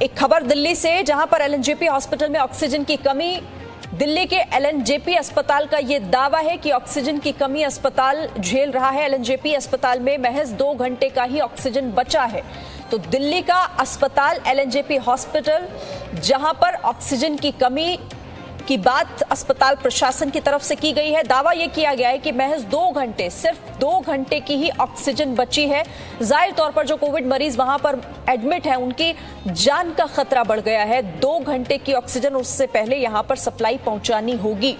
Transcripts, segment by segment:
एक खबर दिल्ली से, जहां पर एलएनजेपी हॉस्पिटल में ऑक्सीजन की कमी। दिल्ली के एलएनजेपी अस्पताल का यह दावा है कि ऑक्सीजन की कमी अस्पताल झेल रहा है। एलएनजेपी अस्पताल में महज 2 घंटे का ही ऑक्सीजन बचा है। तो दिल्ली का अस्पताल एलएनजेपी हॉस्पिटल, जहां पर ऑक्सीजन की कमी की बात अस्पताल प्रशासन की तरफ से की गई है। दावा यह किया गया है कि महज 2 घंटे, सिर्फ 2 घंटे की ही ऑक्सीजन बची है। जाहिर तौर पर जो कोविड मरीज वहां पर एडमिट है, उनकी जान का खतरा बढ़ गया है। 2 घंटे की ऑक्सीजन, उससे पहले यहां पर सप्लाई पहुंचानी होगी।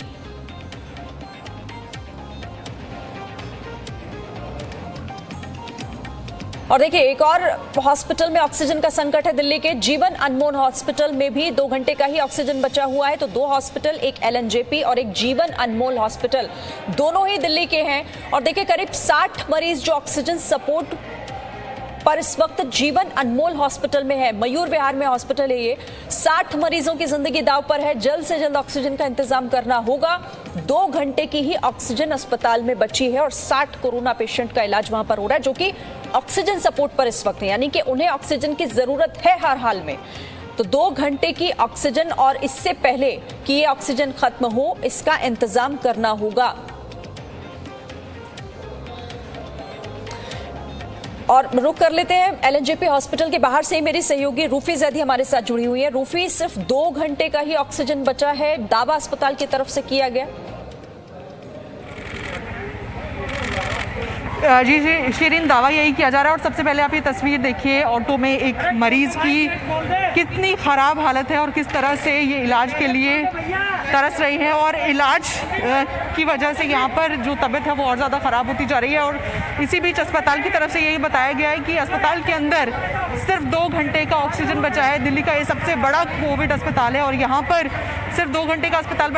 और देखिए, एक और हॉस्पिटल में ऑक्सीजन का संकट है। दिल्ली के जीवन अनमोल हॉस्पिटल में भी 2 घंटे का ही ऑक्सीजन बचा हुआ है। तो 2 हॉस्पिटल, एक एलएनजेपी और एक जीवन अनमोल हॉस्पिटल, दोनों ही दिल्ली के हैं। और देखिए, करीब 60 मरीज जो ऑक्सीजन सपोर्ट पर इस वक्त जीवन अनमोल हॉस्पिटल में है, मयूर विहार में हॉस्पिटल है ये। 60 मरीजों की जिंदगी दांव पर है। जल्द से जल्द ऑक्सीजन का इंतजाम करना होगा। 2 घंटे की ही ऑक्सीजन अस्पताल में बची है और 60 कोरोना पेशेंट का इलाज वहां पर हो रहा है, जो कि ऑक्सीजन सपोर्ट पर इस वक्त है, यानी कि उन्हें ऑक्सीजन की जरूरत है हर हाल में। तो 2 घंटे की ऑक्सीजन और इससे पहले कि ये ऑक्सीजन खत्म हो, इसका इंतजाम करना होगा। और रुक कर लेते हैं एलएनजेपी हॉस्पिटल के बाहर से ही मेरी सहयोगी रूफी जैदी हमारे साथ जुड़ी हुई है। रूफी, सिर्फ 2 घंटे का ही ऑक्सीजन बचा है, दावा अस्पताल की तरफ से किया गया। जी शिरीन, दावा यही किया जा रहा है। और सबसे पहले आप ये तस्वीर देखिए, ऑटो में एक मरीज की कितनी खराब हालत है और किस तरह से ये इलाज के लिए तरस रही है। और इलाज की वजह से यहाँ पर जो तबीयत है वो और ज़्यादा ख़राब होती जा रही है। और इसी बीच अस्पताल की तरफ से यही बताया गया है कि अस्पताल के अंदर सिर्फ 2 घंटे का ऑक्सीजन बचा है। दिल्ली का ये सबसे बड़ा कोविड अस्पताल है और यहाँ पर सिर्फ 2 घंटे का अस्पताल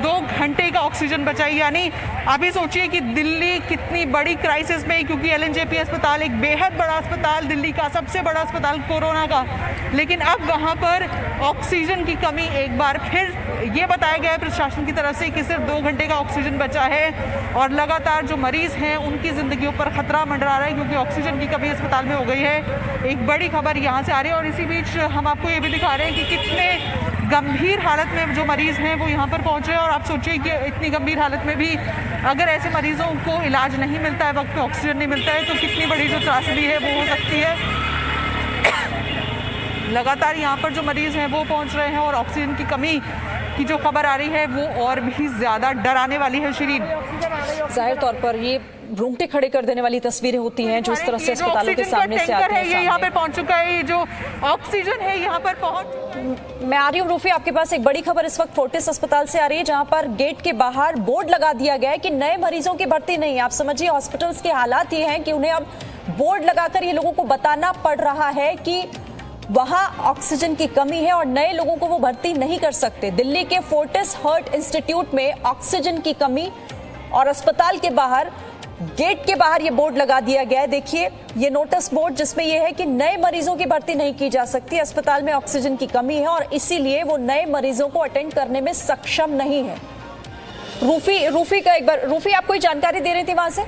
2 घंटे का ऑक्सीजन बचा है। यानी आप ही सोचिए कि दिल्ली कितनी बड़ी क्राइसिस में, क्योंकि एलएनजेपी अस्पताल एक बेहद बड़ा अस्पताल, दिल्ली का सबसे बड़ा अस्पताल कोरोना का, लेकिन अब वहाँ पर ऑक्सीजन की कमी। एक बार फिर ये बताया गया है प्रशासन की तरफ से कि सिर्फ 2 घंटे का ऑक्सीजन बचा है और लगातार जो मरीज हैं उनकी जिंदगियों पर खतरा मंडरा रहा है, क्योंकि ऑक्सीजन की कमी अस्पताल में हो गई है। एक बड़ी खबर यहाँ से आ रही है। और इसी बीच हम आपको ये भी दिखा रहे हैं कि कितने गंभीर हालत में जो मरीज हैं वो यहाँ पर पहुँच रहे हैं। और आप सोचिए कि इतनी गंभीर हालत में भी अगर ऐसे मरीजों को इलाज नहीं मिलता है, वक्त पे ऑक्सीजन नहीं मिलता है, तो कितनी बड़ी जो त्रासदी है वो हो सकती है। लगातार यहाँ पर जो मरीज हैं वो पहुँच रहे हैं और ऑक्सीजन की कमी की जो खबर आ रही है वो और भी ज़्यादा डराने वाली है। शिरीन, जाहिर तौर पर ये रोंगटे खड़े कर देने वाली तस्वीरें होती हैं जो इस तरह से अस्पतालों के सामने से आती हैं। ये यहाँ पे पहुंच चुका है, ये जो ऑक्सीजन है यहाँ पर पहुंच। मैं आ रही हूँ रूफी, आपके पास एक बड़ी खबर इस वक्त फोर्टिस अस्पताल से आ रही है, जहां पर गेट के बाहर बोर्ड लगा दिया गया है कि नए मरीजों की भर्ती नहीं है। आप समझिए हॉस्पिटल्स के हालात ये हैं कि उन्हें अब बोर्ड लगाकर ये लोगों को बताना पड़ रहा है कि वहां ऑक्सीजन की कमी है और नए लोगों को वो भर्ती नहीं कर सकते। दिल्ली के फोर्टिस हार्ट इंस्टीट्यूट में ऑक्सीजन की कमी और अस्पताल के बाहर, गेट के बाहर ये बोर्ड लगा दिया गया है। देखिए, ये नोटिस बोर्ड जिसमें ये है कि नए मरीजों की भर्ती नहीं की जा सकती, अस्पताल में ऑक्सीजन की कमी है और इसीलिए वो नए मरीजों को अटेंड करने में सक्षम नहीं है। रूफी का एक बार, रूफी आप कोई जानकारी दे रही थी वहां से?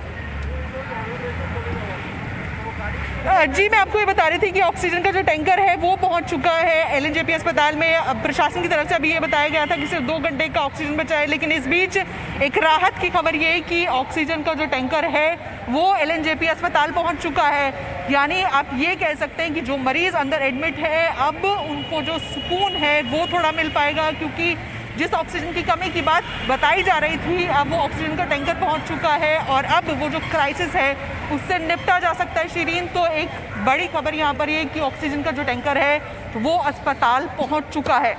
जी, मैं आपको ये बता रही थी कि ऑक्सीजन का जो टैंकर है वो पहुंच चुका है एलएनजेपी अस्पताल में। प्रशासन की तरफ से अभी ये बताया गया था कि सिर्फ 2 घंटे का ऑक्सीजन बचा है, लेकिन इस बीच एक राहत की खबर ये है कि ऑक्सीजन का जो टैंकर है वो एलएनजेपी अस्पताल पहुंच चुका है। यानी आप ये कह सकते हैं कि जो मरीज अंदर एडमिट है, अब उनको जो सुकून है वो थोड़ा मिल पाएगा, क्योंकि जिस ऑक्सीजन की कमी की बात बताई जा रही थी, अब वो ऑक्सीजन का टैंकर पहुंच चुका है और अब वो जो क्राइसिस है उससे निपटा जा सकता है। शिरीन, तो एक बड़ी खबर यहाँ पर ये कि ऑक्सीजन का जो टैंकर है वो अस्पताल पहुंच चुका है।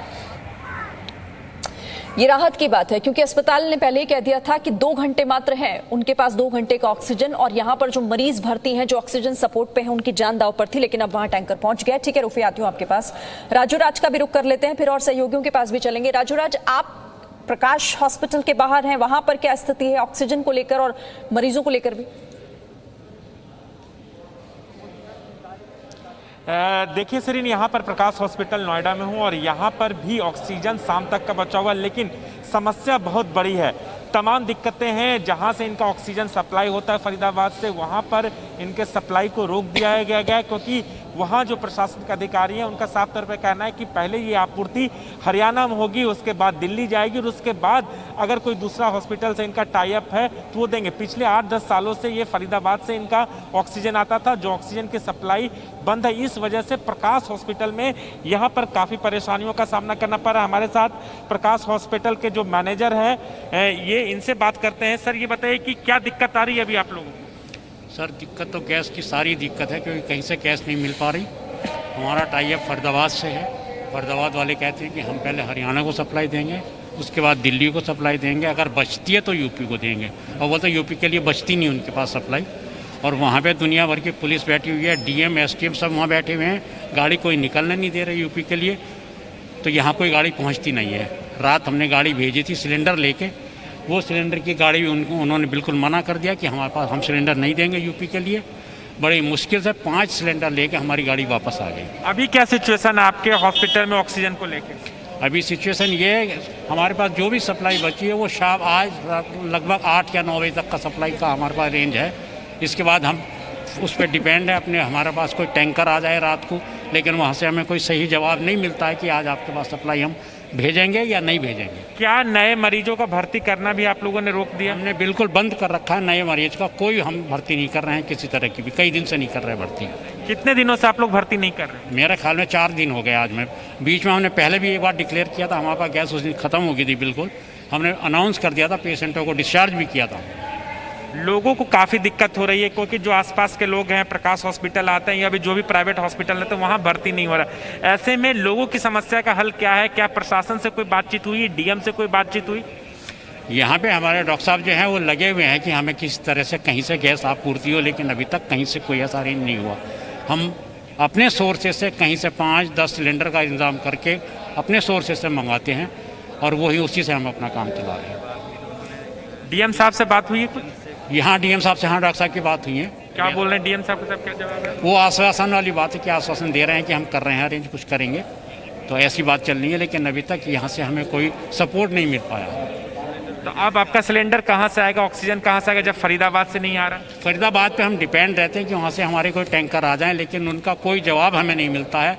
ये राहत की बात है, क्योंकि अस्पताल ने पहले ही कह दिया था कि 2 घंटे मात्र हैं उनके पास, 2 घंटे का ऑक्सीजन, और यहाँ पर जो मरीज भर्ती हैं जो ऑक्सीजन सपोर्ट पे हैं उनकी जान दांव पर थी, लेकिन अब वहां टैंकर पहुंच गया। ठीक है रूफी, आती हूँ आपके पास। राजू राज का भी रुख कर लेते हैं, फिर और सहयोगियों के पास भी चलेंगे। राजू राज, आप प्रकाश हॉस्पिटल के बाहर हैं, वहां पर क्या स्थिति है ऑक्सीजन को लेकर और मरीजों को लेकर भी? देखिए सरीन, यहाँ पर प्रकाश हॉस्पिटल नोएडा में हूँ और यहाँ पर भी ऑक्सीजन शाम तक का बचा हुआ, लेकिन समस्या बहुत बड़ी है। तमाम दिक्कतें हैं। जहाँ से इनका ऑक्सीजन सप्लाई होता है फरीदाबाद से, वहाँ पर इनके सप्लाई को रोक दिया गया है, क्योंकि वहाँ जो प्रशासनिक अधिकारी हैं उनका साफ तौर पर कहना है कि पहले ये आपूर्ति हरियाणा में होगी, उसके बाद दिल्ली जाएगी और उसके बाद अगर कोई दूसरा हॉस्पिटल से इनका टाई अप है तो वो देंगे। पिछले 8-10 सालों से ये फरीदाबाद से इनका ऑक्सीजन आता था, जो ऑक्सीजन की सप्लाई बंद है। इस वजह से प्रकाश हॉस्पिटल में यहाँ पर काफ़ी परेशानियों का सामना करना पड़ रहा है। हमारे साथ प्रकाश हॉस्पिटल के जो मैनेजर हैं ये इनसे बात करते हैं। सर ये बताइए कि क्या दिक्कत आ रही है अभी आप लोगों को? सर दिक्कत तो गैस की सारी दिक्कत है, क्योंकि कहीं से गैस नहीं मिल पा रही। हमारा टाई अप फरीदाबाद से है। फरीदाबाद वाले कहते हैं कि हम पहले हरियाणा को सप्लाई देंगे, उसके बाद दिल्ली को सप्लाई देंगे, अगर बचती है तो यूपी को देंगे। और वो तो यूपी के लिए बचती नहीं उनके पास सप्लाई। और वहाँ पे दुनिया भर की पुलिस बैठी हुई है, डीएम एसटीएम सब वहाँ बैठे हुए हैं, गाड़ी कोई निकलने नहीं दे रही यूपी के लिए। तो यहाँ कोई गाड़ी पहुँचती नहीं है। रात हमने गाड़ी भेजी थी सिलेंडर लेके, वो सिलेंडर की गाड़ी उन्होंने बिल्कुल मना कर दिया कि हमारे पास हम सिलेंडर नहीं देंगे यूपी के लिए। बड़ी मुश्किल से 5 सिलेंडर लेके हमारी गाड़ी वापस आ गई। अभी क्या सिचुएशन है आपके हॉस्पिटल में ऑक्सीजन को लेके? अभी सिचुएशन ये है, हमारे पास जो भी सप्लाई बची है वो शाम आज लगभग 8 या 9 बजे तक का सप्लाई का हमारे पास रेंज है। इसके बाद हम उस पर डिपेंड है अपने, हमारे पास कोई टैंकर आ जाए रात को, लेकिन वहाँ से हमें कोई सही जवाब नहीं मिलता है कि आज आपके पास सप्लाई हम भेजेंगे या नहीं भेजेंगे। क्या नए मरीजों का भर्ती करना भी आप लोगों ने रोक दिया? हमने बिल्कुल बंद कर रखा है, नए मरीज का कोई हम भर्ती नहीं कर रहे हैं किसी तरह की भी, कई दिन से नहीं कर रहे भर्ती। कितने दिनों से आप लोग भर्ती नहीं कर रहे? मेरे ख्याल में 4 दिन हो गए आज में। बीच में हमने पहले भी एक बार डिक्लेयर किया था, हमारे पास गैस उस दिन ख़त्म हो गई थी बिल्कुल, हमने अनाउंस कर दिया था, पेशेंटों को डिस्चार्ज भी किया था। लोगों को काफ़ी दिक्कत हो रही है क्योंकि जो आसपास के लोग हैं प्रकाश हॉस्पिटल आते हैं या भी जो भी प्राइवेट हॉस्पिटल है तो वहाँ भर्ती नहीं हो रहा। ऐसे में लोगों की समस्या का हल क्या है? क्या प्रशासन से कोई बातचीत हुई, डीएम से कोई बातचीत हुई? यहाँ पे हमारे डॉक्टर साहब जो हैं वो लगे हुए हैं कि हमें किसी तरह से कहीं से गैस आपूर्ति हो, लेकिन अभी तक कहीं से कोई ऐसा अरेंज नहीं हुआ। हम अपने सोर्सेज से कहीं से 5-10 सिलेंडर का इंतजाम करके अपने सोर्सेज से मंगाते हैं और वही उसी से हम अपना काम चला रहे हैं। डीएम साहब से बात हुई है कुछ? यहाँ डीएम साहब से, हाँ डॉक्टर साहब की बात हुई है। क्या बोल रहे हैं डीएम साहब के साथ, क्या जवाब है? वो आश्वासन वाली बात है कि आश्वासन दे रहे हैं कि हम कर रहे हैं अरेंज, कुछ करेंगे, तो ऐसी बात चल रही है, लेकिन अभी तक यहाँ से हमें कोई सपोर्ट नहीं मिल पाया। तो अब आपका सिलेंडर कहाँ से आएगा, ऑक्सीजन कहाँ से आएगा जब फरीदाबाद से नहीं आ रहा? फरीदाबाद पे हम डिपेंड रहते हैं कि वहाँ से हमारे कोई टैंकर आ जाएं, लेकिन उनका कोई जवाब हमें नहीं मिलता है।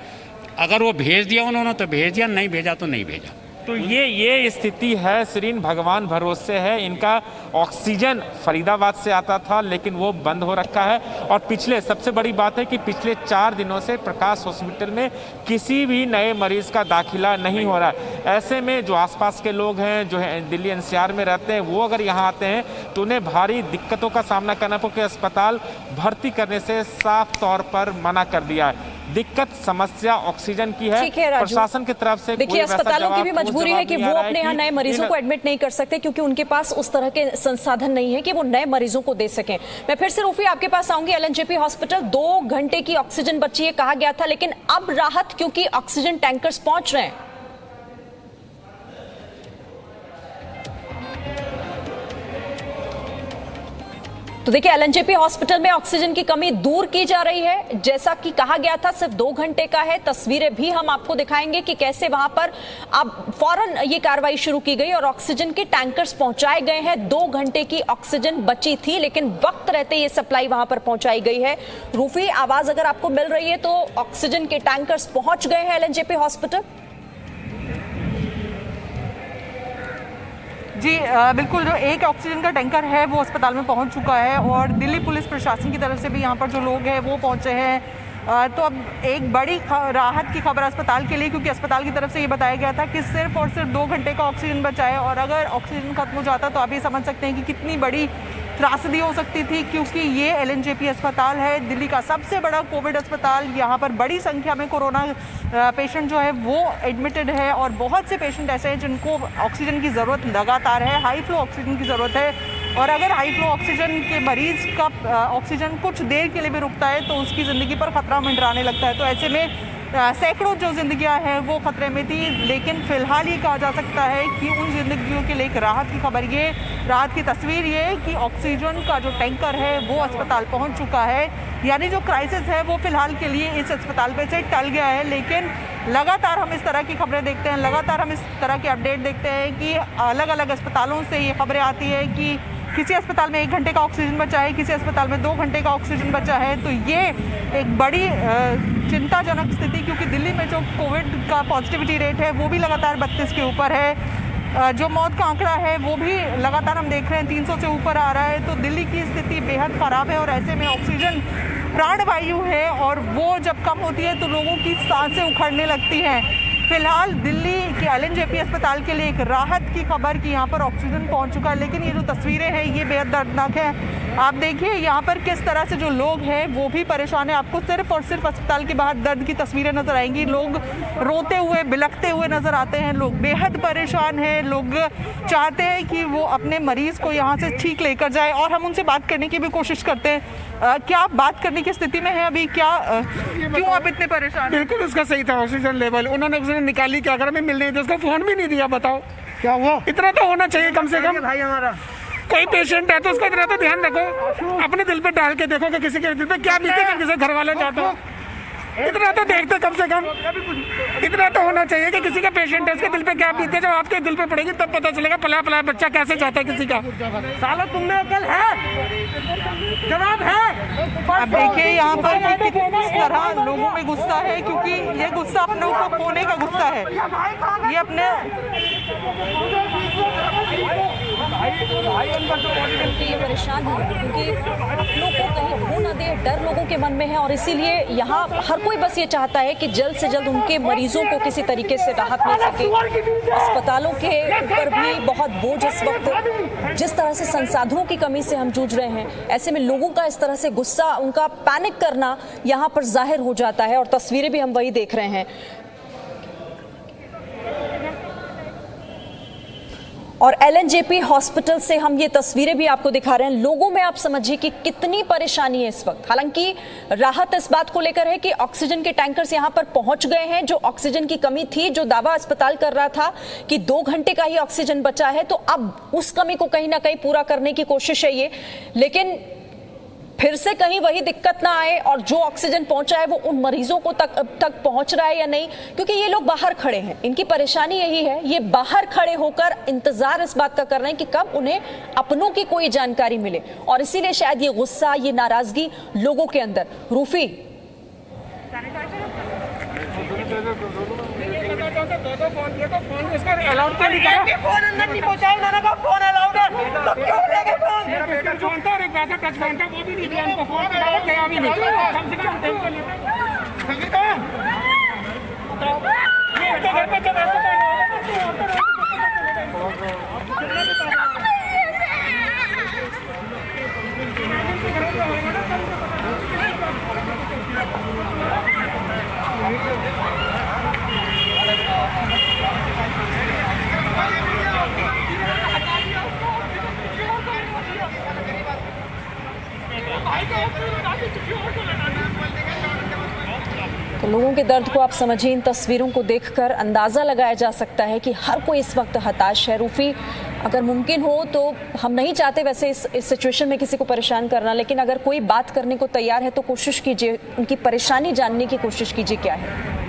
अगर वो भेज दिया उन्होंने तो भेज दिया, नहीं भेजा तो नहीं भेजा। तो ये स्थिति है श्रीन, भगवान भरोसे है। इनका ऑक्सीजन फरीदाबाद से आता था लेकिन वो बंद हो रखा है और पिछले, सबसे बड़ी बात है कि पिछले 4 दिनों से प्रकाश हॉस्पिटल में किसी भी नए मरीज का दाखिला नहीं हो रहा है। ऐसे में जो आसपास के लोग हैं, जो है दिल्ली एनसीआर में रहते हैं, वो अगर यहाँ आते हैं तो उन्हें भारी दिक्कतों का सामना करना क्योंकि अस्पताल भर्ती करने से साफ तौर पर मना कर दिया है। दिक्कत समस्या ऑक्सीजन की है, प्रशासन की तरफ से देखिए अस्पतालों की भी मजबूरी है कि वो अपने यहाँ नए मरीजों को एडमिट नहीं कर सकते क्योंकि उनके पास उस तरह के संसाधन नहीं है कि वो नए मरीजों को दे सकें। मैं फिर से रूफी आपके पास आऊंगी। एलएनजेपी हॉस्पिटल 2 घंटे की ऑक्सीजन बची है कहा गया था, लेकिन अब राहत क्योंकि ऑक्सीजन टैंकर्स पहुंच रहे हैं। तो देखिए एलएनजेपी हॉस्पिटल में ऑक्सीजन की कमी दूर की जा रही है, जैसा कि कहा गया था सिर्फ 2 घंटे का है। तस्वीरें भी हम आपको दिखाएंगे कि कैसे वहां पर अब फौरन ये कार्रवाई शुरू की गई और ऑक्सीजन के टैंकर्स पहुंचाए गए हैं। 2 घंटे की ऑक्सीजन बची थी लेकिन वक्त रहते ये सप्लाई वहां पर पहुंचाई गई है। रूफी, आवाज अगर आपको मिल रही है तो ऑक्सीजन के टैंकर्स पहुंच गए हैं एलएनजेपी हॉस्पिटल? जी बिल्कुल, जो एक ऑक्सीजन का टैंकर है वो अस्पताल में पहुंच चुका है और दिल्ली पुलिस प्रशासन की तरफ से भी यहाँ पर जो लोग हैं वो पहुंचे हैं। तो अब एक बड़ी राहत की खबर अस्पताल के लिए, क्योंकि अस्पताल की तरफ से ये बताया गया था कि सिर्फ और सिर्फ 2 घंटे का ऑक्सीजन बचा है और अगर ऑक्सीजन खत्म हो जाता तो आप ये समझ सकते हैं कि कितनी बड़ी त्रासदी हो सकती थी, क्योंकि ये एलएनजेपी अस्पताल है, दिल्ली का सबसे बड़ा कोविड अस्पताल। यहाँ पर बड़ी संख्या में कोरोना पेशेंट जो है वो एडमिटेड है और बहुत से पेशेंट ऐसे हैं जिनको ऑक्सीजन की ज़रूरत लगातार है, हाई फ्लो ऑक्सीजन की ज़रूरत है। और अगर हाई फ्लो ऑक्सीजन के मरीज़ का ऑक्सीजन कुछ देर के लिए भी रुकता है तो उसकी ज़िंदगी पर खतरा मंडराने लगता है। तो ऐसे में सैकड़ों जो जिंदगियां हैं वो खतरे में थी, लेकिन फिलहाल ये कहा जा सकता है कि उन जिंदगियों के लिए एक राहत की खबर, ये राहत की तस्वीर ये कि ऑक्सीजन का जो टैंकर है वो अस्पताल पहुंच चुका है। यानी जो क्राइसिस है वो फिलहाल के लिए इस अस्पताल पे से टल गया है। लेकिन लगातार हम इस तरह की खबरें देखते हैं, लगातार हम इस तरह के अपडेट देखते हैं कि अलग अलग अस्पतालों से ये खबरें आती है कि किसी अस्पताल में 1 घंटे का ऑक्सीजन बचा है, किसी अस्पताल में 2 घंटे का ऑक्सीजन बचा है। तो ये एक बड़ी चिंताजनक स्थिति, क्योंकि दिल्ली में जो कोविड का पॉजिटिविटी रेट है वो भी लगातार 32 के ऊपर है। जो मौत का आंकड़ा है वो भी लगातार हम देख रहे हैं 300 से ऊपर आ रहा है। तो दिल्ली की स्थिति बेहद ख़राब है और ऐसे में ऑक्सीजन प्राणवायु है और वो जब कम होती है तो लोगों की सांसें उखड़ने लगती हैं। फिलहाल दिल्ली के LNJP अस्पताल के लिए एक राहत की खबर कि यहाँ पर ऑक्सीजन पहुँच चुका है, लेकिन ये जो तस्वीरें हैं ये बेहद दर्दनाक है। आप देखिए यहाँ पर किस तरह से जो लोग हैं वो भी परेशान है। आपको सिर्फ और सिर्फ अस्पताल के बाहर दर्द की तस्वीरें नजर आएंगी। लोग रोते हुए बिलखते हुए नजर आते हैं, लोग बेहद परेशान हैं, लोग चाहते हैं कि वो अपने मरीज को यहाँ से ठीक लेकर जाए और हम उनसे बात करने की भी कोशिश करते हैं। क्या आप बात करने की स्थिति में है अभी? क्यों आप इतने परेशान? बिल्कुल उसका सही था ऑक्सीजन लेवल, उन्होंने ऑक्सीजन निकाली, क्या अगर हमें मिलने दी, उसका फोन भी नहीं दिया। बताओ क्या हुआ? इतना तो होना चाहिए कम से कम। भाई हमारा कोई पेशेंट है तो उसका इतना तो ध्यान रखो, अपने दिल पे डाल के देखो कि किसी के दिल पे क्या बीते, किसी घर वाले जाते हो, इतना तो देखते कम से कम। इतना तो होना चाहिए कि किसी का पेशेंट है उसके दिल पे क्या बीते, जब आपके दिल पे पड़ेगी तब पता चलेगा पला पला बच्चा कैसे जाता है किसी का। साला तुमने अकल है? जवाब है? अब देखिए यहाँ पर किस तरह लोगों में गुस्सा है, क्योंकि ये गुस्सा अपने ऊपर खोने का गुस्सा है। ये अपने ये परेशान है क्योंकि अपनों को कहीं खो न दे, डर लोगों के मन में है और इसीलिए यहाँ हर कोई बस ये चाहता है कि जल्द से जल्द उनके मरीजों को किसी तरीके से राहत मिल सके। अस्पतालों के ऊपर भी बहुत बोझ इस वक्त, जिस तरह से संसाधनों की कमी से हम जूझ रहे हैं, ऐसे में लोगों का इस तरह से गुस्सा, उनका पैनिक करना यहाँ पर जाहिर हो जाता है और तस्वीरें भी हम वही देख रहे हैं। और LNJP हॉस्पिटल से हम ये तस्वीरें भी आपको दिखा रहे हैं। लोगों में आप समझिए कि कितनी परेशानी है इस वक्त। हालांकि राहत इस बात को लेकर है कि ऑक्सीजन के टैंकर्स यहां पर पहुंच गए हैं। जो ऑक्सीजन की कमी थी, जो दावा अस्पताल कर रहा था कि 2 घंटे का ही ऑक्सीजन बचा है, तो अब उस कमी को कहीं ना कहीं पूरा करने की कोशिश है ये। लेकिन फिर से कहीं वही दिक्कत ना आए और जो ऑक्सीजन पहुंचा है वो उन मरीजों को तक पहुंच रहा है या नहीं, क्योंकि ये लोग बाहर खड़े हैं। इनकी परेशानी यही है, ये बाहर खड़े होकर इंतजार इस बात का कर रहे हैं कि कब उन्हें अपनों की कोई जानकारी मिले और इसीलिए शायद ये गुस्सा, ये नाराजगी लोगों के अंदर। रूफी, तो लोगों के दर्द को आप समझिए। इन तस्वीरों को देखकर अंदाज़ा लगाया जा सकता है कि हर कोई इस वक्त हताश है। रूफी, अगर मुमकिन हो तो हम नहीं चाहते वैसे इस सिचुएशन में किसी को परेशान करना, लेकिन अगर कोई बात करने को तैयार है तो कोशिश कीजिए, उनकी परेशानी जानने की कोशिश कीजिए क्या है।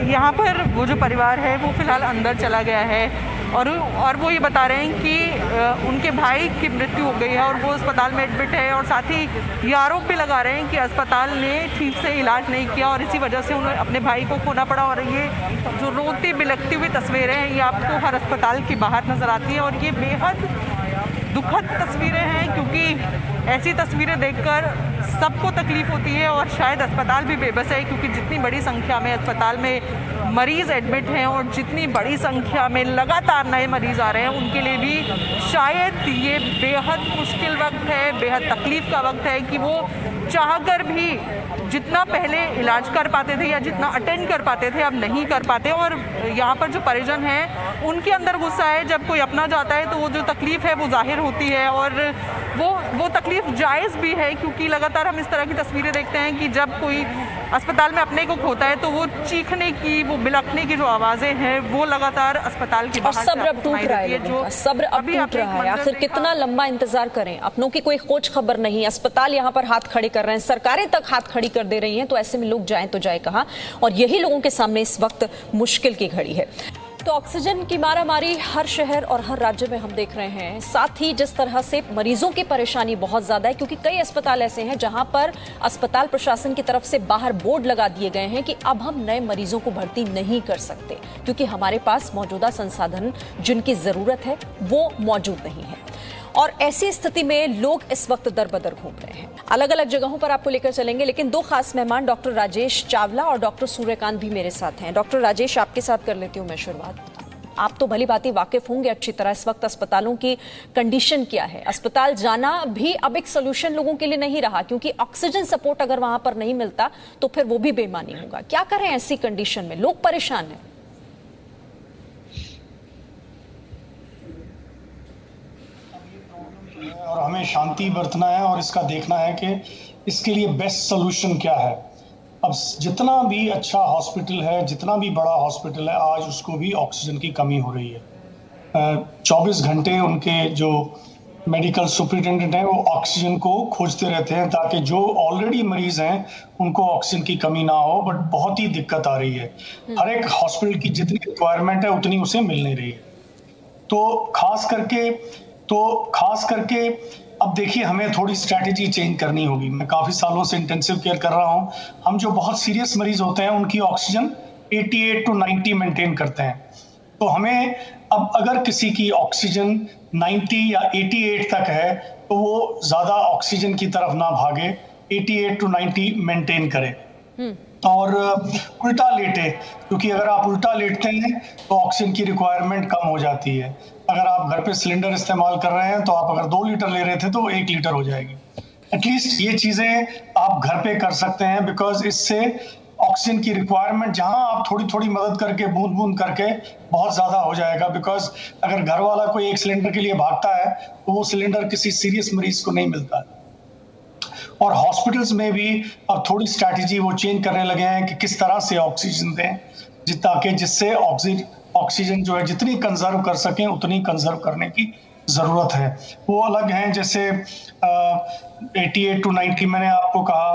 यहाँ पर वो जो परिवार है वो फिलहाल अंदर चला गया है और वो ये बता रहे हैं कि उनके भाई की मृत्यु हो गई है और वो अस्पताल में एडमिट है और साथ ही ये आरोप भी लगा रहे हैं कि अस्पताल ने ठीक से इलाज नहीं किया और इसी वजह से उन्हें अपने भाई को खोना पड़ा। और ये जो रोती बिलखती हुई तस्वीरें हैं ये आपको हर अस्पताल के बाहर नज़र आती हैं और ये बेहद दुखद तस्वीरें हैं, क्योंकि ऐसी तस्वीरें देखकर सबको तकलीफ होती है और शायद अस्पताल भी बेबस है, क्योंकि जितनी बड़ी संख्या में अस्पताल में मरीज़ एडमिट हैं और जितनी बड़ी संख्या में लगातार नए मरीज़ आ रहे हैं, उनके लिए भी शायद ये बेहद मुश्किल वक्त है, बेहद तकलीफ़ का वक्त है कि वो चाहकर भी जितना पहले इलाज कर पाते थे या जितना अटेंड कर पाते थे अब नहीं कर पाते। और यहाँ पर जो परिजन हैं उनके अंदर गुस्सा है, जब कोई अपना जाता है तो वो जो तकलीफ़ है वो जाहिर होती है और वो तकलीफ़ जायज़ भी है, क्योंकि लगातार हम इस तरह की तस्वीरें देखते हैं कि जब कोई अस्पताल में अपने को खोता है तो वो चीखने की, वो बिलखने की जो आवाज़ें हैं वो लगातार अस्पताल की बाहर सब्र अब टूट रहा है, जो सब्र अब टूट रहा है। आखिर कितना लंबा इंतजार करें, अपनों की कोई खोज खबर नहीं, अस्पताल यहाँ पर हाथ खड़े कर रहे हैं, सरकारें तक हाथ खड़ी कर दे रही हैं, तो ऐसे में लोग जाएं तो जाए कहाँ। और यही लोगों के सामने इस वक्त मुश्किल की घड़ी है। तो ऑक्सीजन की मारामारी हर शहर और हर राज्य में हम देख रहे हैं। साथ ही जिस तरह से मरीजों की परेशानी बहुत ज्यादा है, क्योंकि कई अस्पताल ऐसे हैं जहां पर अस्पताल प्रशासन की तरफ से बाहर बोर्ड लगा दिए गए हैं कि अब हम नए मरीजों को भर्ती नहीं कर सकते, क्योंकि हमारे पास मौजूदा संसाधन जिनकी जरूरत है वो मौजूद नहीं है। और ऐसी स्थिति में लोग इस वक्त दर-बदर घूम रहे हैं। अलग अलग जगहों पर आपको लेकर चलेंगे, लेकिन दो खास मेहमान डॉक्टर राजेश चावला और डॉक्टर सूर्यकांत भी मेरे साथ हैं। डॉक्टर राजेश, आपके साथ कर लेती हूं मैं शुरुआत। आप तो भली भांति वाकिफ होंगे अच्छी तरह इस वक्त अस्पतालों की कंडीशन क्या है। अस्पताल जाना भी अब एक सोल्यूशन लोगों के लिए नहीं रहा, क्योंकि ऑक्सीजन सपोर्ट अगर वहां पर नहीं मिलता तो फिर वो भी बेईमानी होगा। क्या करें ऐसी कंडीशन में, लोग परेशान हैं। और हमें शांति बरतना है और इसका देखना है कि इसके लिए बेस्ट सोल्यूशन क्या है। अब जितना भी अच्छा हॉस्पिटल है, जितना भी बड़ा हॉस्पिटल है, आज उसको भी ऑक्सीजन की कमी हो रही है। 24 घंटे उनके जो मेडिकल सुपरिटेंडेंट हैं वो ऑक्सीजन को खोजते रहते हैं ताकि जो ऑलरेडी मरीज हैं उनको ऑक्सीजन की कमी ना हो, बट बहुत ही दिक्कत आ रही है। हर एक हॉस्पिटल की जितनी रिक्वायरमेंट है उतनी उसे मिल नहीं रही है। तो खास करके अब देखिए, हमें थोड़ी स्ट्रैटेजी चेंज करनी होगी। मैं काफ़ी सालों से इंटेंसिव केयर कर रहा हूं। हम जो बहुत सीरियस मरीज होते हैं उनकी ऑक्सीजन 88 to 90 मेंटेन करते हैं। तो हमें अब अगर किसी की ऑक्सीजन 90 या 88 तक है तो वो ज़्यादा ऑक्सीजन की तरफ ना भागे, 88 to 90 मेंटेन करे और उल्टा लेटे, क्योंकि अगर आप उल्टा लेटते हैं तो ऑक्सीजन की रिक्वायरमेंट कम हो जाती है। अगर आप घर पे सिलेंडर इस्तेमाल कर रहे हैं तो आप अगर 2 लीटर ले रहे थे तो 1 लीटर हो जाएगी। एटलीस्ट ये चीज़ें आप घर पे कर सकते हैं, बिकॉज इससे ऑक्सीजन की रिक्वायरमेंट जहां आप थोड़ी थोड़ी मदद करके बूंद बूंद करके बहुत ज़्यादा हो जाएगा। बिकॉज अगर घर वाला कोई एक सिलेंडर के लिए भागता है तो वो सिलेंडर किसी सीरियस मरीज को नहीं मिलता है। और हॉस्पिटल्स में भी अब थोड़ी स्ट्रैटेजी वो चेंज करने लगे हैं कि किस तरह से ऑक्सीजन दें, ताकि जिससे ऑक्सीजन जो है जितनी कंजर्व कर सकें उतनी कंजर्व करने की ज़रूरत है। वो अलग हैं, जैसे 88 to 90 मैंने आपको कहा,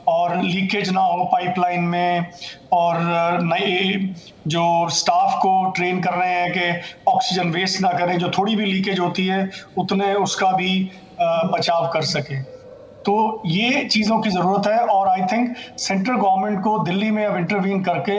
और लीकेज ना हो पाइपलाइन में, और नए जो स्टाफ को ट्रेन कर रहे हैं कि ऑक्सीजन वेस्ट ना करें, जो थोड़ी भी लीकेज होती है उतने उसका भी बचाव कर सकें। तो ये चीज़ों की ज़रूरत है। और आई थिंक सेंट्रल गवर्नमेंट को दिल्ली में अब इंटरवीन करके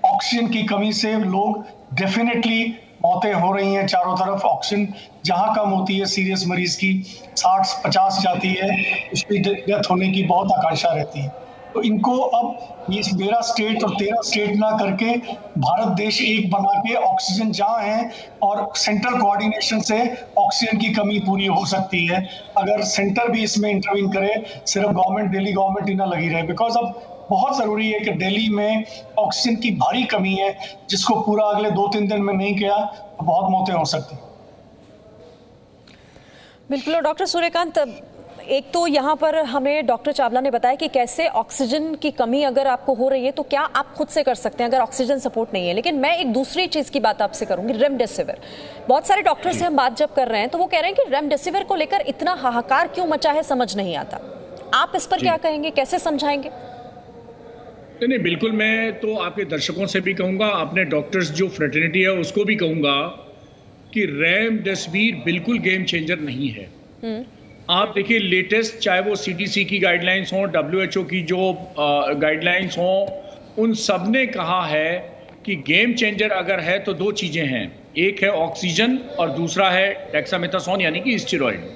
ऑक्सीजन की कमी से लोग डेफिनेटली मौतें हो रही हैं चारों तरफ। ऑक्सीजन जहां कम होती है सीरियस मरीज की 60-50 जाती है, उसकी डेथ होने की बहुत आकांक्षा रहती है। तो इनको अब ये 12 स्टेट और 13 स्टेट ना करके भारत देश एक बना के ऑक्सीजन जहाँ है और सेंट्रल कोऑर्डिनेशन से ऑक्सीजन की कमी पूरी हो सकती है। अगर सेंटर भी इसमें इंटरवीन करे, सिर्फ गवर्नमेंट, दिल्ली गवर्नमेंट ही ना लगी रहे। बिकॉज अब बहुत ज़रूरी है कि दिल्ली में ऑक्सीजन की भारी कमी है, जिसको पूरा अगले 2-3 दिन में नहीं किया तो बहुत मौतें हो सकती। बिल्कुल। डॉक्टर सूर्यकांत, एक तो यहाँ पर हमें डॉक्टर चावला ने बताया कि कैसे ऑक्सीजन की कमी अगर आपको हो रही है तो क्या आप खुद से कर सकते हैं अगर ऑक्सीजन सपोर्ट नहीं है। लेकिन मैं एक दूसरी चीज़ की बात आपसे करूंगी, रेमडेसिविर। बहुत सारे डॉक्टर से हम बात जब कर रहे हैं तो वो कह रहे हैं कि रेमडेसिविर को लेकर इतना हाहाकार क्यों मचा है, समझ नहीं आता। आप इस पर क्या कहेंगे, कैसे समझाएंगे? नहीं, बिल्कुल। मैं तो आपके दर्शकों से भी कहूँगा, अपने डॉक्टर्स जो फ्रेटर्निटी है उसको भी कहूँगा कि रेमडेसिविर बिल्कुल गेम चेंजर नहीं है। आप देखिए, लेटेस्ट चाहे वो CDC की गाइडलाइंस हों, WHO की जो गाइडलाइंस हों, उन सब ने कहा है कि गेम चेंजर अगर है तो 2 चीज़ें हैं, एक है ऑक्सीजन और दूसरा है डेक्सामेथासोन यानी कि स्टेरॉइड।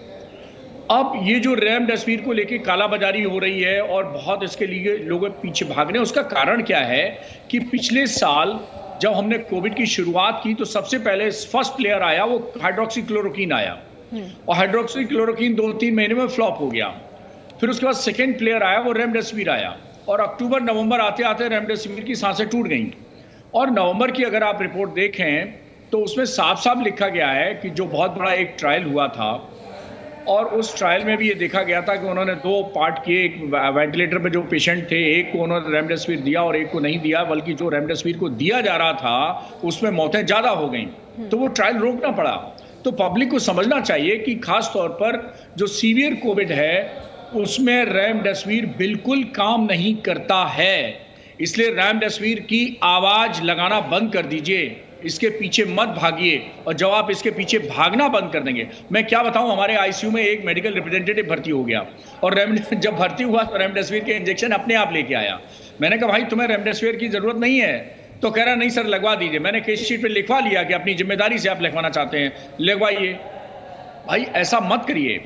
अब ये जो रेमडेसिविर को लेके कालाबाजारी हो रही है और बहुत इसके लिए लोग पीछे भाग रहे हैं, उसका कारण क्या है कि पिछले साल जब हमने कोविड की शुरुआत की तो सबसे पहले फर्स्ट प्लेयर आया वो हाइड्रोक्सीक्लोरोक्वीन आया, और हाइड्रोक्सीक्लोरोक्वीन 2-3 महीने में फ्लॉप हो गया। फिर उसके बाद सेकेंड प्लेयर आया, वो रेमडेसिविर आया, और अक्टूबर नवंबर आते आते रेमडेसिविर की सांसें टूट गई। और नवंबर की अगर आप रिपोर्ट देखें तो उसमें साफ साफ लिखा गया है कि जो बहुत बड़ा एक ट्रायल हुआ था, और उस ट्रायल में भी ये देखा गया था कि उन्होंने 2 पार्ट किए। एक वेंटिलेटर पे जो पेशेंट थे, एक को उन्होंने रेमडेसिविर दिया और एक को नहीं दिया, बल्कि जो रेमडेसिविर को दिया जा रहा था उसमें मौतें ज़्यादा हो गई, तो वो ट्रायल रोकना पड़ा। तो पब्लिक को समझना चाहिए कि खास तौर पर जो सीवियर कोविड है उसमें रेमडेसिविर बिल्कुल काम नहीं करता है। इसलिए रेमडेसिविर की आवाज़ लगाना बंद कर दीजिए। इसके पीछे मत भागिए, और जब आप इसके पीछे भागना बंद कर देंगे, मैं क्या बताऊं, हमारे आईसीयू में एक मेडिकल रिप्रेजेंटेटिव भर्ती हो गया और जब भर्ती हुआ तो रेमडेसिविर के इंजेक्शन अपने आप लेके आया। मैंने कहा भाई तुम्हें रेमडेसिविर की जरूरत नहीं है, तो कह रहा नहीं सर लगवा दीजिए। मैंने केस शीट पे लिखवा लिया कि अपनी जिम्मेदारी से आप लिखवाना चाहते हैं, लगवाइए। भाई ऐसा मत करिए,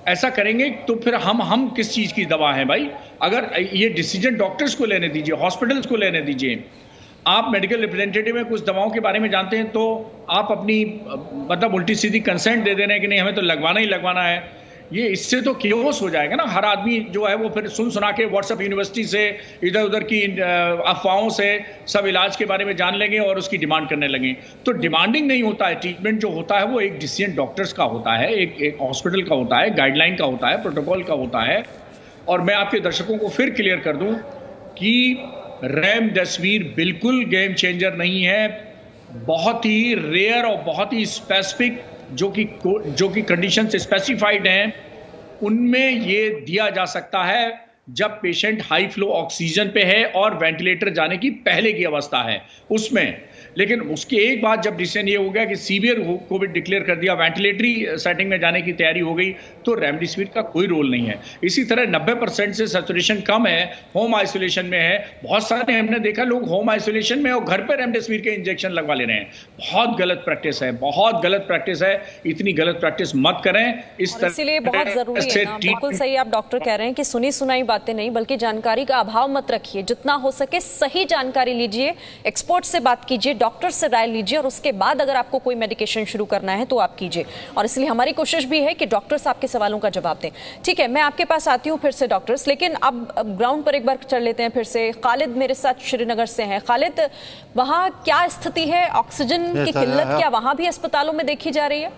ऐसा करेंगे तो फिर हम किस चीज़ की दवा है भाई? अगर ये डिसीजन डॉक्टर्स को लेने दीजिए, हॉस्पिटल्स को लेने दीजिए। आप मेडिकल रिप्रेजेंटेटिव में कुछ दवाओं के बारे में जानते हैं तो आप अपनी मतलब उल्टी सीधी कंसेंट दे देना है कि नहीं हमें तो लगवाना ही लगवाना है। ये इससे तो कियोस हो जाएगा ना, हर आदमी जो है वो फिर सुना के व्हाट्सएप यूनिवर्सिटी से इधर उधर की अफवाहों से सब इलाज के बारे में जान लेंगे और उसकी डिमांड करने लगें। तो डिमांडिंग नहीं होता है, ट्रीटमेंट जो होता है वो एक डिसीजन डॉक्टर्स का होता है, एक हॉस्पिटल का होता है, गाइडलाइन का होता है, प्रोटोकॉल का होता है। और मैं आपके दर्शकों को फिर क्लियर कर दूं कि रेमडेसिविर बिल्कुल गेम चेंजर नहीं है। बहुत ही रेयर और बहुत ही स्पेसिफिक जो कि कंडीशन से स्पेसिफाइड हैं, उनमें ये दिया जा सकता है जब पेशेंट हाई फ्लो ऑक्सीजन पे है और वेंटिलेटर जाने की पहले की अवस्था है उसमें। लेकिन उसके एक बाद जब डिसीजन ये हो गया कि सीवियर कोविड डिक्लेयर कर दिया, वेंटिलेटरी सेटिंग में जाने की तैयारी हो गई, तो रेमडेसिविर का कोई रोल नहीं है। इसी तरह 90% से सैचुरेशन कम है, होम आइसोलेशन में है। बहुत सारे हमने देखा लोग होम आइसोलेशन में और घर पर रेमडेसिविर के इंजेक्शन लगवा ले रहे हैं। बहुत गलत प्रैक्टिस है, बहुत गलत प्रैक्टिस है। इतनी गलत प्रैक्टिस मत करें। इस तरह इसीलिए बहुत जरूरी है ना, बिल्कुल सही आप डॉक्टर कह रहे हैं कि सुनी सुनाई बातें नहीं बल्कि जानकारी का अभाव मत रखिए। जितना हो सके सही जानकारी लीजिए, एक्सपर्ट से बात कीजिए, डॉक्टर से राय लीजिए और उसके बाद अगर आपको कोई मेडिकेशन शुरू करना है तो आप कीजिए। और इसलिए हमारी कोशिश भी है कि डॉक्टर्स आपके सवालों का जवाब दें। ठीक है, मैं आपके पास आती हूं फिर से डॉक्टर्स, लेकिन अब ग्राउंड पर एक बार चल लेते हैं फिर से। खालिद मेरे साथ श्रीनगर से हैं। खालिद, वहां क्या स्थिति है? ऑक्सीजन की किल्लत क्या वहां भी अस्पतालों में देखी जा रही है?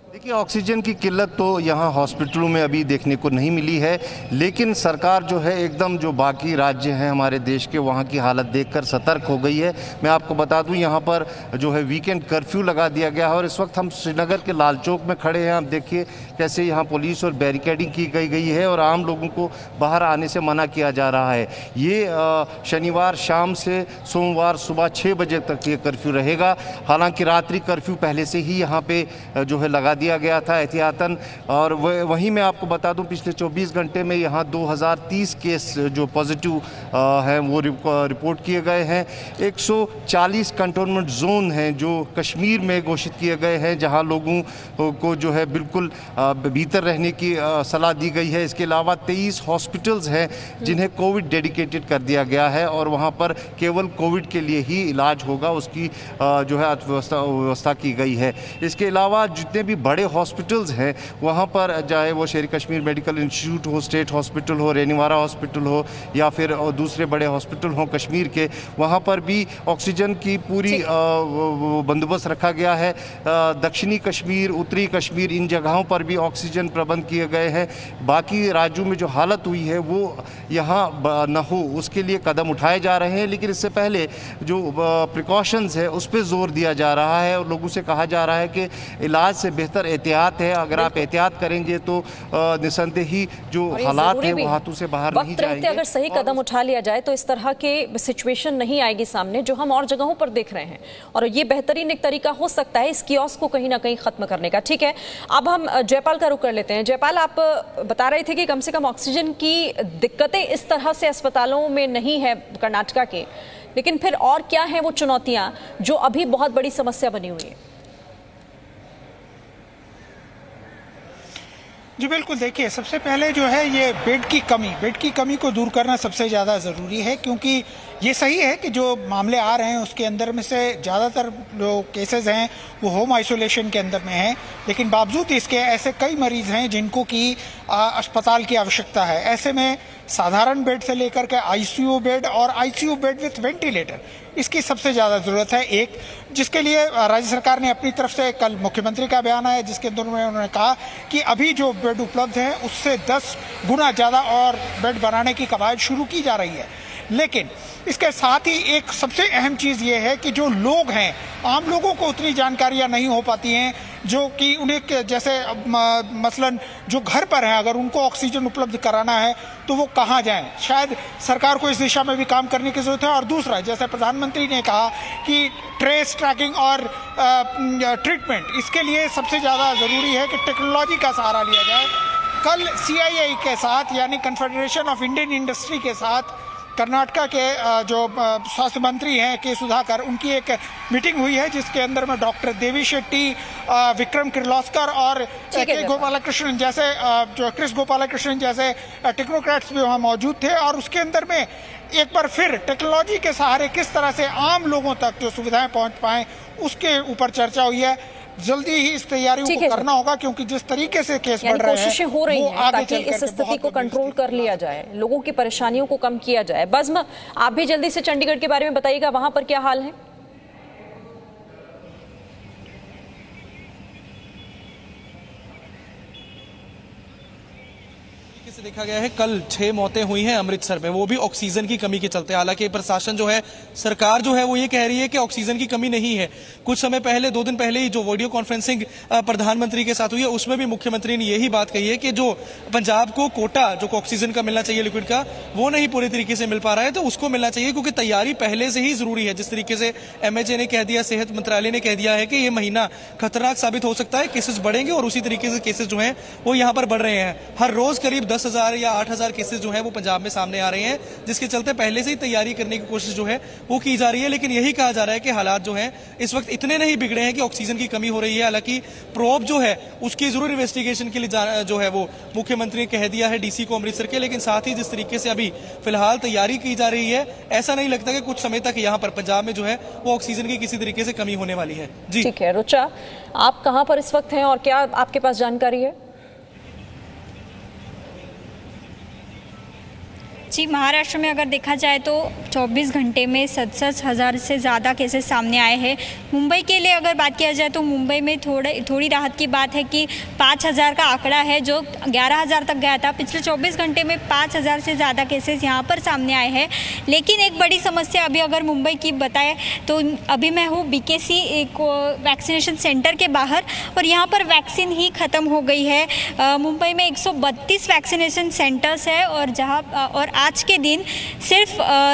देखिए, ऑक्सीजन की किल्लत तो यहाँ हॉस्पिटलों में अभी देखने को नहीं मिली है, लेकिन सरकार जो है एकदम जो बाकी राज्य हैं हमारे देश के, वहाँ की हालत देखकर सतर्क हो गई है। मैं आपको बता दूं यहाँ पर जो है वीकेंड कर्फ्यू लगा दिया गया है और इस वक्त हम श्रीनगर के लाल चौक में खड़े हैं। आप देखिए कैसे यहाँ पुलिस और बैरिकेडिंग की गई है और आम लोगों को बाहर आने से मना किया जा रहा है। ये शनिवार शाम से सोमवार सुबह 6 बजे तक ये कर्फ्यू रहेगा। हालांकि रात्रि कर्फ्यू पहले से ही यहाँ पे जो है लगा दिया गया था एहतियातन। और वहीं मैं आपको बता दूं पिछले 24 घंटे में यहाँ 2030 केस जो पॉजिटिव हैं वो रिपोर्ट किए गए हैं। 140 कंटोनमेंट जोन हैं जो कश्मीर में घोषित किए गए हैं, जहाँ लोगों को जो है बिल्कुल भीतर रहने की सलाह दी गई है। इसके अलावा 23 हॉस्पिटल्स हैं जिन्हें कोविड डेडिकेटेड कर दिया गया है और वहाँ पर केवल कोविड के लिए ही इलाज होगा, उसकी जो है व्यवस्था की गई है। इसके अलावा जितने भी बड़े हॉस्पिटल्स हैं वहाँ पर, चाहे वो शेर कश्मीर मेडिकल इंस्टीट्यूट हो, स्टेट हॉस्पिटल हो, रेनीवारा हॉस्पिटल हो या फिर दूसरे बड़े हॉस्पिटल हों कश्मीर के, वहाँ पर भी ऑक्सीजन की पूरी बंदोबस्त रखा गया है। दक्षिणी कश्मीर, उत्तरी कश्मीर, इन जगहों पर भी ऑक्सीजन प्रबंध किए गए हैं। बाकी राज्यों में जो हालत हुई है वो यहाँ न हो उसके लिए कदम उठाए जा रहे हैं, लेकिन इससे पहले जो प्रिकॉशंस है उस पर जोर दिया जा रहा है और लोगों से कहा जा रहा है कि इलाज से बेहतर एहतियात है। अगर आप एहतियात करेंगे तो निसंदेह ही जो हालात है वो हाथों से बाहर नहीं जाएंगे। अगर सही कदम उठा लिया जाए तो इस तरह के सिचुएशन नहीं आएगी सामने जो हम और जगहों पर देख रहे हैं, और ये बेहतरीन एक तरीका हो सकता है इस कियोस्क को कहीं ना कहीं खत्म करने का। ठीक है, अब हम जयपाल का रुख कर लेते हैं। जयपाल, आप बता रहे थे कि कम से कम ऑक्सीजन की दिक्कतें इस तरह से अस्पतालों में नहीं है कर्नाटका के, लेकिन फिर और क्या है वो चुनौतियां जो अभी बहुत बड़ी समस्या बनी हुई है? जी बिल्कुल, देखिए सबसे पहले जो है ये बेड की कमी को दूर करना सबसे ज़्यादा ज़रूरी है, क्योंकि ये सही है कि जो मामले आ रहे हैं उसके अंदर में से ज़्यादातर जो केसेस हैं वो होम आइसोलेशन के अंदर में हैं, लेकिन बावजूद इसके ऐसे कई मरीज़ हैं जिनको कि अस्पताल की आवश्यकता है। ऐसे में साधारण बेड से लेकर के आईसीयू बेड और आईसीयू बेड विथ वेंटिलेटर, इसकी सबसे ज़्यादा ज़रूरत है। एक जिसके लिए राज्य सरकार ने अपनी तरफ से, कल मुख्यमंत्री का बयान आया जिसके अंदर में उन्होंने कहा कि अभी जो बेड उपलब्ध हैं उससे 10 गुना ज़्यादा और बेड बनाने की कवायद शुरू की जा रही है। लेकिन इसके साथ ही एक सबसे अहम चीज़ ये है कि जो लोग हैं, आम लोगों को उतनी जानकारियां नहीं हो पाती हैं जो कि उन्हें जैसे मसलन जो घर पर हैं अगर उनको ऑक्सीजन उपलब्ध कराना है तो वो कहाँ जाएं। शायद सरकार को इस दिशा में भी काम करने की ज़रूरत है। और दूसरा, जैसे प्रधानमंत्री ने कहा कि ट्रेस, ट्रैकिंग और ट्रीटमेंट, इसके लिए सबसे ज़्यादा ज़रूरी है कि टेक्नोलॉजी का सहारा लिया जाए। कल CII के साथ यानी कन्फेडरेशन ऑफ इंडियन इंडस्ट्री के साथ कर्नाटका के जो स्वास्थ्य मंत्री हैं के सुधाकर, उनकी एक मीटिंग हुई है जिसके अंदर में डॉक्टर देवी शेट्टी, विक्रम किर्लोस्कर और के गोपालकृष्णन जैसे जो क्रिस गोपालकृष्णन जैसे टेक्नोक्रेट्स भी वहाँ मौजूद थे। और उसके अंदर में एक बार फिर टेक्नोलॉजी के सहारे किस तरह से आम लोगों तक जो सुविधाएं पहुंच पाएं उसके ऊपर चर्चा हुई है। जल्दी ही इस तैयारियों को करना होगा क्योंकि जिस तरीके से केस बढ़ रहे हैं, कोशिशें हो रही हैं ताकि इस स्थिति को कंट्रोल कर लिया जाए, लोगों की परेशानियों को कम किया जाए। बज़्म, आप भी जल्दी से चंडीगढ़ के बारे में बताइएगा, वहां पर क्या हाल है? से देखा गया है कल 6 मौतें हुई हैं अमृतसर में, वो भी ऑक्सीजन की कमी के चलते। हालांकि प्रशासन जो है, सरकार जो है वो ये कह रही है कि ऑक्सीजन की कमी नहीं है। कुछ समय पहले, 2 दिन पहले ही जो वीडियो कॉन्फ्रेंसिंग प्रधानमंत्री के साथ हुई है उसमें भी मुख्यमंत्री ने यही बात कही है कि जो पंजाब को कोटा जो ऑक्सीजन का मिलना चाहिए लिक्विड का, वो नहीं पूरी तरीके से मिल पा रहा है, तो उसको मिलना चाहिए क्योंकि तैयारी पहले से ही जरूरी है। जिस तरीके से MHA ने कह दिया, सेहत मंत्रालय ने कह दिया है कि ये महीना खतरनाक साबित हो सकता है, केसेस बढ़ेंगे और उसी तरीके से केसेस जो हैं वो यहाँ पर बढ़ रहे हैं। हर रोज करीब 10,000 या 8,000 केसेस जो हैं वो पंजाब में सामने आ रहे हैं, जिसके चलते पहले से ही तैयारी करने की कोशिश जो है वो की जा रही है। लेकिन यही कहा जा रहा है कि हालात जो हैं इस वक्त इतने नहीं बिगड़े हैं कि ऑक्सीजन की कमी हो रही है। हालांकि प्रोब जो है उसकी जरूर इन्वेस्टिगेशन के लिए जो है वो मुख्यमंत्री ने कह दिया है DC को अमृतसर के, लेकिन साथ ही जिस तरीके से अभी फिलहाल तैयारी की जा रही है, ऐसा नहीं लगता कि कुछ समय तक यहाँ पर पंजाब में जो है वो ऑक्सीजन की किसी तरीके से कमी होने वाली है। जी ठीक है। रुचा, आप कहाँ पर इस वक्त हैं और क्या आपके पास जानकारी है? जी, महाराष्ट्र में अगर देखा जाए तो 24 घंटे में 67,000 से ज़्यादा केसेस सामने आए हैं। मुंबई के लिए अगर बात किया जाए तो मुंबई में थोड़ी राहत की बात है कि 5,000 का आंकड़ा है जो 11,000 तक गया था। पिछले 24 घंटे में 5,000 से ज़्यादा केसेस यहाँ पर सामने आए हैं। लेकिन एक बड़ी समस्या अभी अगर मुंबई की बताएं तो अभी मैं हूँ BKC एक वैक्सीनेशन सेंटर के बाहर और यहाँ पर वैक्सीन ही ख़त्म हो गई है। मुंबई में 132 वैक्सीनेशन सेंटर्स है और और आज के दिन सिर्फ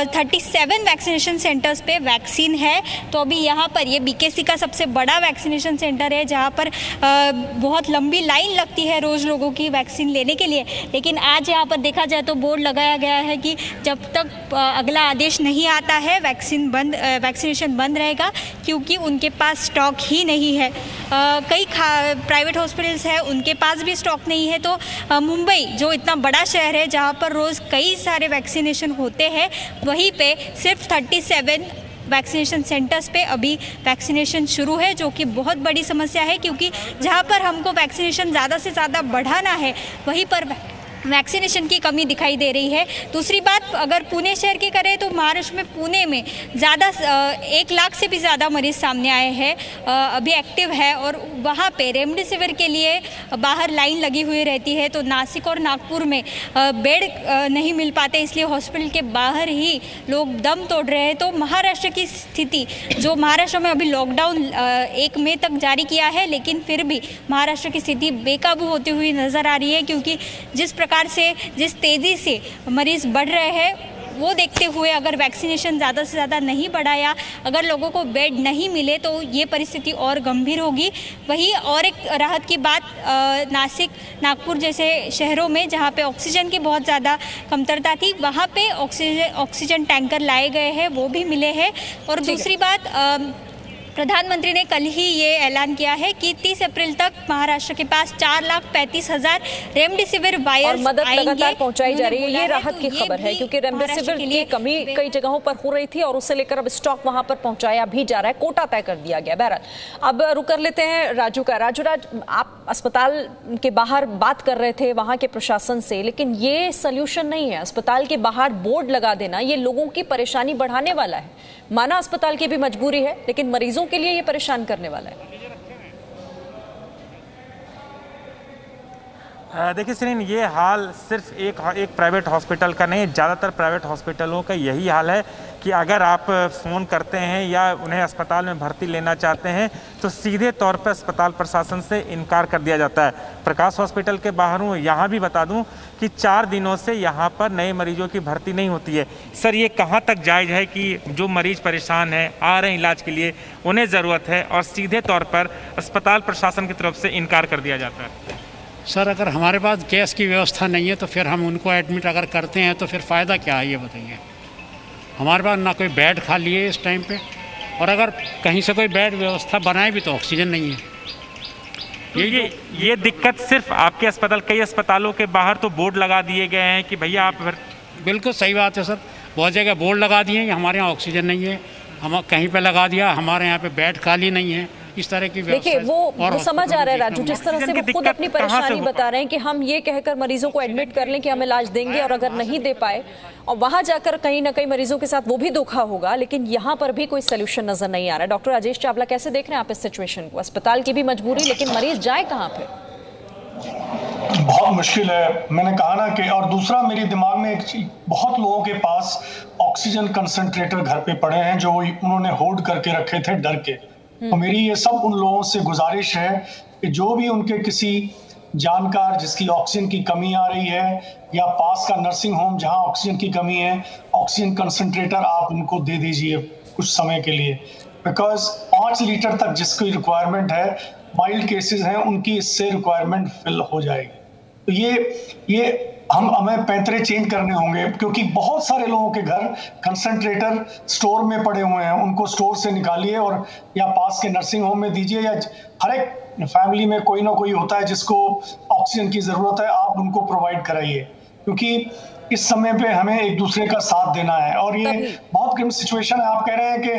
37 वैक्सीनेशन सेंटर्स पे वैक्सीन है। तो अभी यहाँ पर ये BKC का सबसे बड़ा वैक्सीनेशन सेंटर है जहाँ पर बहुत लंबी लाइन लगती है रोज़ लोगों की वैक्सीन लेने के लिए। लेकिन आज यहाँ पर देखा जाए तो बोर्ड लगाया गया है कि जब तक अगला आदेश नहीं आता है वैक्सीनेशन बंद रहेगा, क्योंकि उनके पास स्टॉक ही नहीं है। कई प्राइवेट हॉस्पिटल्स हैं उनके पास भी स्टॉक नहीं है। तो मुंबई जो इतना बड़ा शहर है जहाँ पर रोज़ कई सारे वैक्सीनेशन होते हैं, वहीं पे सिर्फ 37 वैक्सीनेशन सेंटर्स पे अभी वैक्सीनेशन शुरू है, जो कि बहुत बड़ी समस्या है क्योंकि जहाँ पर हमको वैक्सीनेशन ज़्यादा से ज़्यादा बढ़ाना है वहीं पर वैक्सीनेशन की कमी दिखाई दे रही है। दूसरी बात अगर पुणे शहर की करें तो महाराष्ट्र में पुणे में ज़्यादा 1 लाख से भी ज़्यादा मरीज़ सामने आए हैं, अभी एक्टिव है और वहाँ पे रेमडेसिविर के लिए बाहर लाइन लगी हुई रहती है। तो नासिक और नागपुर में बेड नहीं मिल पाते, इसलिए हॉस्पिटल के बाहर ही लोग दम तोड़ रहे हैं। तो महाराष्ट्र की स्थिति, जो महाराष्ट्र में अभी लॉकडाउन 1 मई तक जारी किया है, लेकिन फिर भी महाराष्ट्र की स्थिति बेकाबू होती हुई नज़र आ रही है क्योंकि जिस तेज़ी से मरीज़ बढ़ रहे हैं वो देखते हुए अगर वैक्सीनेशन ज़्यादा से ज़्यादा नहीं बढ़ाया, अगर लोगों को बेड नहीं मिले तो ये परिस्थिति और गंभीर होगी। वही और एक राहत की बात, नासिक, नागपुर जैसे शहरों में जहाँ पे ऑक्सीजन की बहुत ज़्यादा कमतरता थी, वहाँ पे ऑक्सीजन टैंकर लाए गए हैं, वो भी मिले हैं। और दूसरी बात, प्रधानमंत्री ने कल ही ये ऐलान किया है कि 30 अप्रैल तक महाराष्ट्र के पास 4,35,000 रेमडेसिविर वायर्स और मदद लगातार पहुंचाई जा रही है। ये राहत की खबर है क्योंकि रेमडेसिविर की कमी कई जगहों पर हो रही थी और उससे लेकर अब स्टॉक वहां पर पहुंचाया भी जा रहा है, कोटा तय कर दिया गया। बहरहाल अब रुक कर लेते हैं राजू का। राजू, आप अस्पताल के बाहर बात कर रहे थे वहां के प्रशासन से, लेकिन ये सोल्यूशन नहीं है। अस्पताल के बाहर बोर्ड लगा देना ये लोगों की परेशानी बढ़ाने वाला है। माना अस्पताल की भी मजबूरी है, लेकिन मरीजों के लिए ये परेशान करने वाला है। देखिए श्रीन, ये हाल सिर्फ एक प्राइवेट हॉस्पिटल का नहीं, ज़्यादातर प्राइवेट हॉस्पिटलों का यही हाल है कि अगर आप फ़ोन करते हैं या उन्हें अस्पताल में भर्ती लेना चाहते हैं तो सीधे तौर पर अस्पताल प्रशासन से इनकार कर दिया जाता है। प्रकाश हॉस्पिटल के बाहर हूँ, यहाँ भी बता दूँ कि 4 दिनों से यहाँ पर नए मरीजों की भर्ती नहीं होती है। सर, ये कहाँ तक जायज़ है कि जो मरीज़ परेशान हैं, आ रहे हैं इलाज के लिए, उन्हें ज़रूरत है और सीधे तौर पर अस्पताल प्रशासन की तरफ से इनकार कर दिया जाता है? सर, अगर हमारे पास गैस की व्यवस्था नहीं है तो फिर हम उनको एडमिट अगर करते हैं तो फिर फ़ायदा क्या है, ये बताइए। हमारे पास ना कोई बेड खाली है इस टाइम पे, और अगर कहीं से कोई बेड व्यवस्था बनाए भी तो ऑक्सीजन नहीं है। ये दिक्कत सिर्फ आपके अस्पताल, कई अस्पतालों के बाहर तो बोर्ड लगा दिए गए हैं कि भैया आप। बिल्कुल सही बात है सर, बहुत जगह बोर्ड लगा दिए हैं कि हमारे यहाँ ऑक्सीजन नहीं है, हम कहीं पे लगा दिया हमारे यहाँ पे बेड खाली नहीं है, इस तरह की। देखिए वो समझ आ रहा है राजू, जिस तरह से वो खुद अपनी परेशानी बता रहे हैं कि हम ये कहकर मरीजों को एडमिट कर लें कि हम इलाज देंगे, और अगर नहीं दे पाए और वहां जाकर कहीं ना कहीं मरीजों के साथ वो भी धोखा होगा, लेकिन यहाँ पर भी कोई सोल्यूशन नजर नहीं आ रहा है। डॉक्टर राजेश चावला, कैसे देख रहे हैं आप इस सिचुएशन को? अस्पताल की भी मजबूरी, लेकिन मरीज जाए कहाँ पे? बहुत मुश्किल है, मैंने कहा ना कि। और दूसरा, मेरे दिमाग में एक चीज, बहुत लोगों के पास ऑक्सीजन कंसंट्रेटर घर पे पड़े हैं जो उन्होंने होल्ड करके रखे थे डर के। तो मेरी ये सब उन लोगों से गुजारिश है कि जो भी उनके किसी जानकार जिसकी ऑक्सीजन की कमी आ रही है, या पास का नर्सिंग होम जहां ऑक्सीजन की कमी है, ऑक्सीजन कंसंट्रेटर आप उनको दे दीजिए कुछ समय के लिए। बिकॉज 5 लीटर तक जिसकी रिक्वायरमेंट है, माइल्ड केसेस हैं उनकी इससे रिक्वायरमेंट फिल हो जाएगी। तो ये हमें पैंतरे चेंज करने होंगे, क्योंकि बहुत सारे लोगों के घर कंसंट्रेटर स्टोर में पड़े हुए हैं। उनको स्टोर से निकालिए और या पास के नर्सिंग होम में दीजिए, या हर एक फैमिली में कोई ना कोई होता है जिसको ऑक्सीजन की जरूरत है, आप उनको प्रोवाइड कराइए, क्योंकि इस समय पे हमें एक दूसरे का साथ देना है। और ये बहुत ग्रिम सिचुएशन है। आप कह रहे हैं कि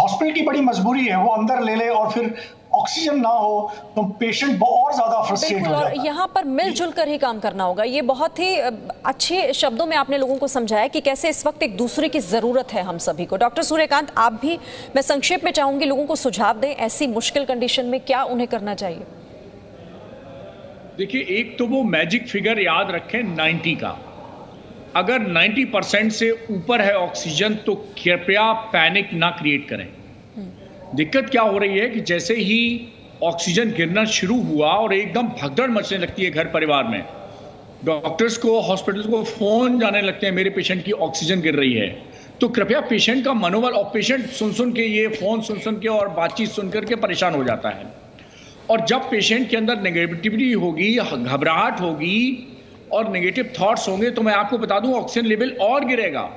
हॉस्पिटल की बड़ी मजबूरी है, वो अंदर ले ले और फिर ऑक्सीजन ना हो तो पेशेंट और ज्यादा फ्रस्ट्रेट हो जाता है। और यहाँ पर मिलजुल कर ही काम करना होगा। ये बहुत ही अच्छे शब्दों में आपने लोगों को समझाया कि कैसे इस वक्त एक दूसरे की जरूरत है हम सभी को। डॉक्टर सूर्यकांत, आप भी, मैं संक्षेप में चाहूंगी लोगों को सुझाव दें, ऐसी मुश्किल कंडीशन में क्या उन्हें करना चाहिए? देखिए, एक तो वो मैजिक फिगर याद रखें 90 का। अगर 90% से ऊपर है ऑक्सीजन तो कृपया पैनिक ना क्रिएट करें। दिक्कत क्या हो रही है कि जैसे ही ऑक्सीजन गिरना शुरू हुआ और एकदम भगदड़ मचने लगती है घर परिवार में, डॉक्टर्स को, हॉस्पिटल्स को फोन जाने लगते हैं मेरे पेशेंट की ऑक्सीजन गिर रही है। तो कृपया पेशेंट का मनोबल, और पेशेंट सुन के, ये फोन सुन के और बातचीत सुन करके परेशान हो जाता है। और जब पेशेंट के अंदर नेगेटिविटी होगी, घबराहट होगी और नेगेटिव थॉट्स होंगे, तो मैं आपको बता दूं ऑक्सीजन लेवल और गिरेगा।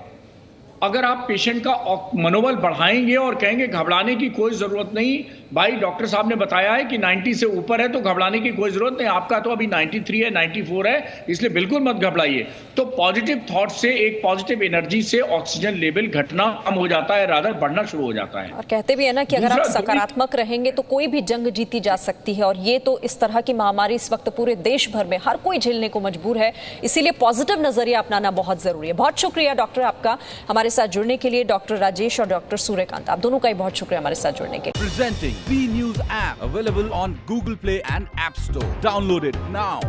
अगर आप पेशेंट का मनोबल बढ़ाएंगे और कहेंगे घबराने की कोई ज़रूरत नहीं, भाई डॉक्टर साहब ने बताया है कि 90 से ऊपर है तो घबराने की कोई ज़रूरत नहीं, आपका तो अभी 93 है, 94 है, इसलिए बिल्कुल मत घबराइए। तो पॉजिटिव थॉट से, एक पॉजिटिव एनर्जी से ऑक्सीजन लेवल घटना कम हो जाता है, रादर बढ़ना शुरू हो जाता है। और कहते भी है ना कि अगर आप सकारात्मक रहेंगे तो कोई भी जंग जीती जा सकती है, और ये तो इस तरह की महामारी इस वक्त पूरे देश भर में हर कोई झेलने को मजबूर है, इसीलिए पॉजिटिव नजरिया अपनाना बहुत जरूरी है। बहुत शुक्रिया डॉक्टर आपका हमारे साथ जुड़ने के लिए, डॉक्टर राजेश और डॉक्टर सूर्यकांत, आप दोनों का ही बहुत शुक्रिया हमारे साथ जुड़ने के लिए। Presenting B News app available on Google Play and App Store. Download it now.